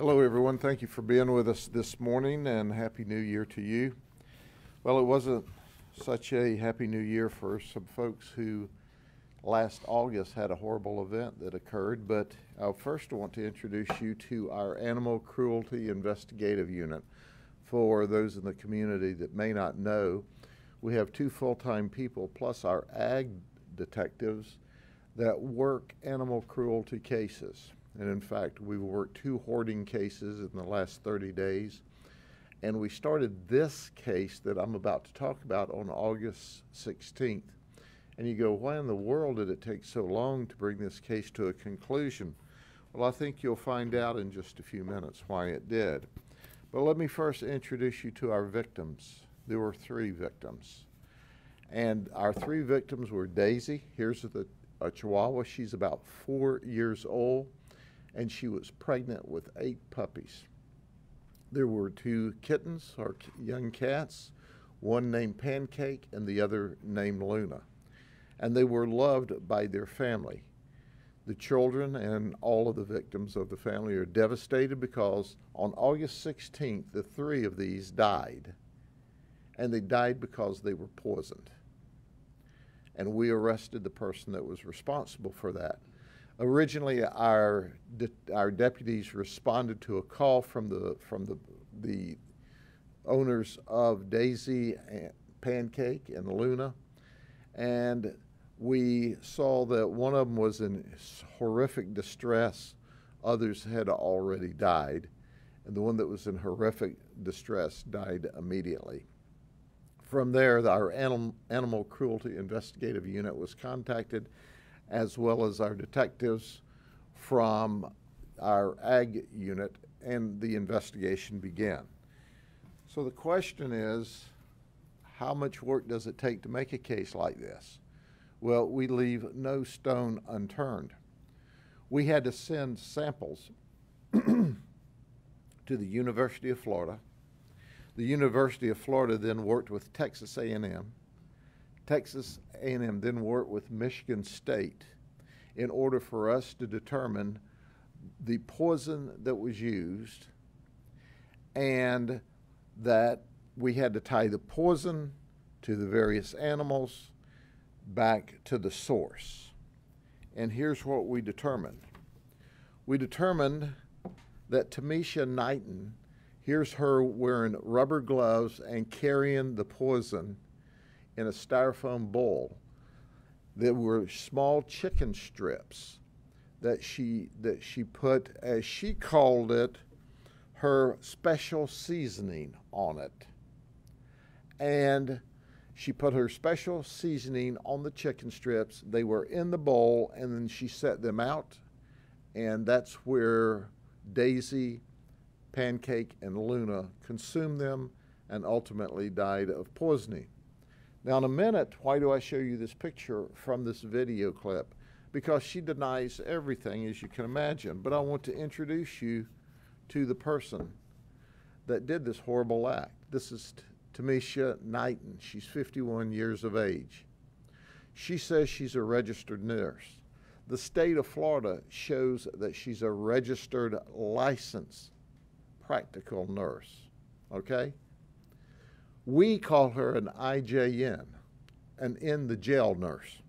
Hello everyone, thank you for being with us this morning and Happy New Year to you. Well, it wasn't such a Happy New Year for some folks who last August had a horrible event that occurred, but I first want to introduce you to our Animal Cruelty Investigative Unit. For those in the community that may not know, we have 2 full-time people plus our ag detectives that work animal cruelty cases. And in fact, we've worked 2 hoarding cases in the last 30 days. And we started this case that I'm about to talk about on August 16th. And you go, why in the world did it take so long to bring this case to a conclusion? Well, I think you'll find out in just a few minutes why it did. But let me first introduce you to our victims. There were 3 victims. And our 3 victims were Daisy. Here's a Chihuahua. She's about 4 years old, and she was pregnant with 8 puppies. There were 2 kittens, or young cats, one named Pancake and the other named Luna. And they were loved by their family. The children and all of the victims of the family are devastated because on August 16th, the 3 of these died. And they died because they were poisoned. And we arrested the person that was responsible for that. Originally, our deputies responded to a call from the owners of Daisy, and Pancake, and Luna, and we saw that one of them was in horrific distress. Others had already died, and the one that was in horrific distress died immediately. From there, our Animal Cruelty Investigative Unit was contacted, as well as our detectives from our ag unit, and the investigation began. So the question is, how much work does it take to make a case like this? Well, we leave no stone unturned. We had to send samples to the University of Florida. The University of Florida then worked with Texas A&M. Texas A&M then worked with Michigan State in order for us to determine the poison that was used, and that we had to tie the poison to the various animals back to the source. And here's what we determined. We determined that Tamisha Knighton, here's her wearing rubber gloves and carrying the poison in a styrofoam bowl. There were small chicken strips that she put, as she called it, her special seasoning on it. And she put her special seasoning on the chicken strips. They were in the bowl, and then she set them out, and that's where Daisy, Pancake, and Luna consumed them and ultimately died of poisoning. Now, in a minute, why do I show you this picture from this video clip? Because she denies everything, as you can imagine. But I want to introduce you to the person that did this horrible act. This is Tamisha Knighton. She's 51 years of age. She says she's a registered nurse. The state of Florida shows that she's a registered, licensed, practical nurse, okay? We call her an IJN, an in the jail nurse,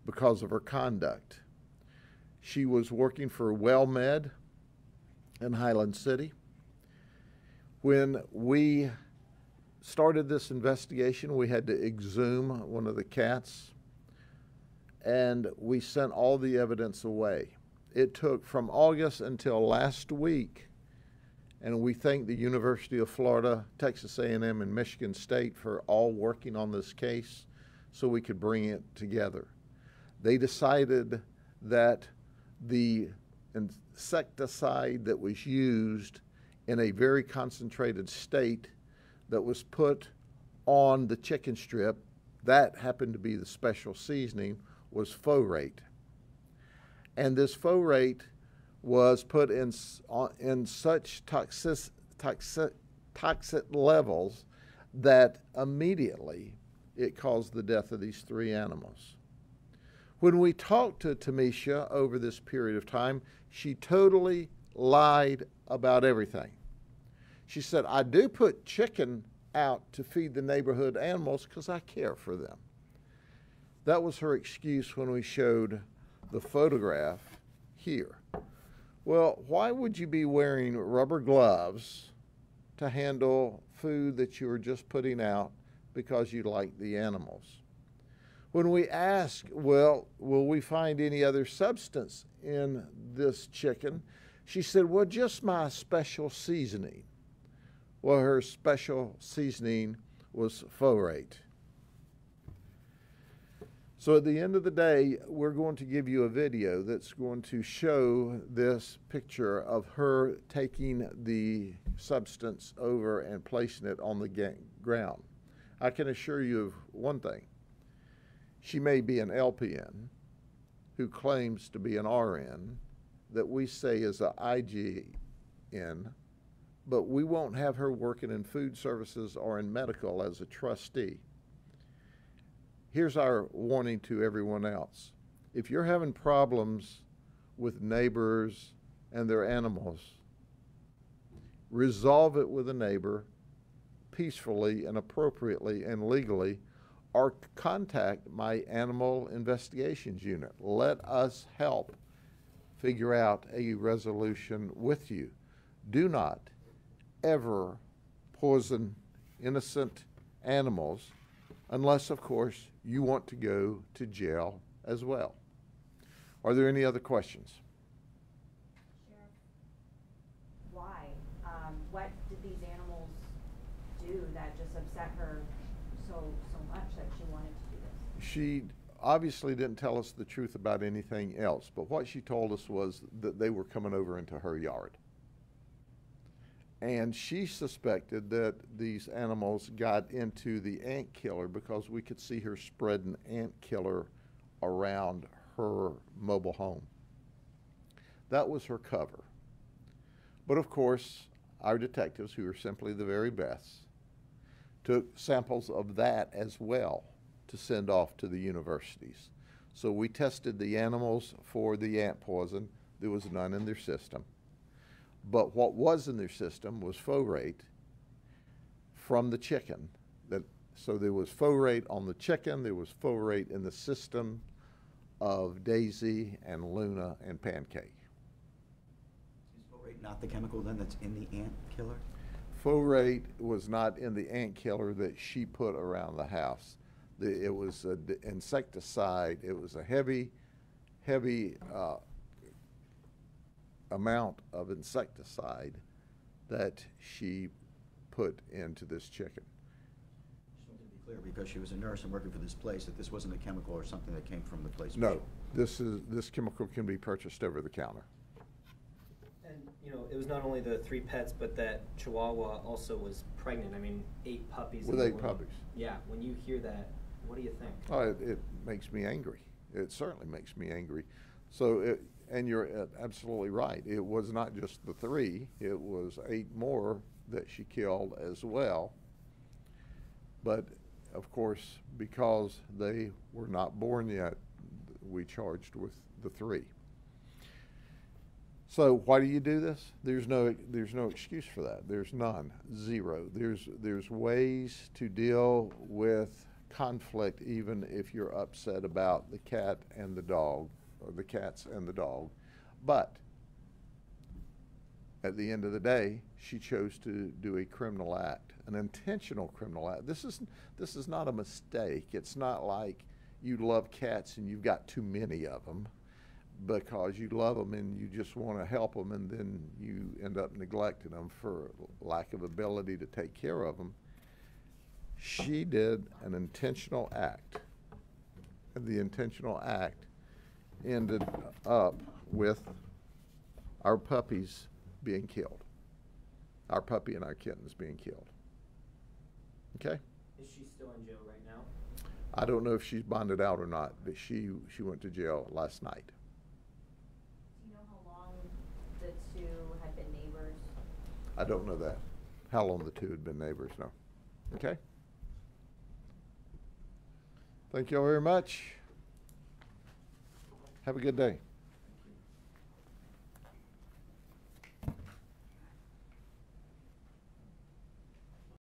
because of her conduct. She was working for WellMed in Highland City. When we started this investigation, we had to exhume one of the cats, and we sent all the evidence away. It took from August until last week, and we thank the University of Florida, Texas A&M, and Michigan State for all working on this case so we could bring it together. They decided that the insecticide that was used in a very concentrated state that was put on the chicken strip, that happened to be the special seasoning, was folate. And this folate was put in such toxic levels that immediately it caused the death of these 3 animals. When we talked to Tamisha over this period of time, she totally lied about everything. She said, I do put chicken out to feed the neighborhood animals because I care for them. That was her excuse when we showed the photograph here. Well, why would you be wearing rubber gloves to handle food that you were just putting out because you like the animals? When we ask, well, will we find any other substance in this chicken? She said, well, just my special seasoning. Well, her special seasoning was folate. So at the end of the day, we're going to give you a video that's going to show this picture of her taking the substance over and placing it on the ground. I can assure you of one thing. She may be an LPN who claims to be an RN that we say is an IGN, but we won't have her working in food services or in medical as a trustee. Here's our warning to everyone else. If you're having problems with neighbors and their animals, resolve it with a neighbor peacefully and appropriately and legally, or contact my animal investigations unit. Let us help figure out a resolution with you. Do not ever poison innocent animals unless, of course, you want to go to jail as well. Are there any other questions? Sheriff, why? What did these animals do that just upset her so much that she wanted to do this? She obviously didn't tell us the truth about anything else, but what she told us was that they were coming over into her yard. And she suspected that these animals got into the ant killer because we could see her spreading ant killer around her mobile home. That was her cover. But of course, our detectives, who are simply the very best, took samples of that as well to send off to the universities. So we tested the animals for the ant poison. There was none in their system. But what was in their system was folate from the chicken. So there was folate on the chicken, there was folate in the system of Daisy and Luna and Pancake. Is folate not the chemical then that's in the ant killer? Folate was not in the ant killer that she put around the house. It was an insecticide. It was a heavy amount of insecticide that she put into this chicken. Just wanted to be clear, because she was a nurse and working for this place, that this wasn't a chemical or something that came from the place. No, this chemical can be purchased over the counter. And, you know, it was not only the 3 pets, but that Chihuahua also was pregnant. I mean, 8 puppies. With 8 puppies. Yeah, when you hear that, what do you think? Oh, it makes me angry. It certainly makes me angry. So, and you're absolutely right. It was not just the 3. It was 8 more that she killed as well. But, of course, because they were not born yet, we charged with the 3. So why do you do this? There's no excuse for that. There's none. Zero. There's ways to deal with conflict even if you're upset about the cat and the dog, or the cats and the dog. But at the end of the day, she chose to do a criminal act, an intentional criminal act. This is not a mistake. It's not like you love cats and you've got too many of them because you love them and you just want to help them, and then you end up neglecting them for lack of ability to take care of them. She did an intentional act, and the intentional act ended up with our puppies being killed, our puppy and our kittens being killed. Okay? Is she still in jail right now? I don't know if she's bonded out or not, but she went to jail last night. Do you know how long the 2 had been neighbors? I don't know that. How long the 2 had been neighbors, no. Okay? Thank you all very much. Have a good day.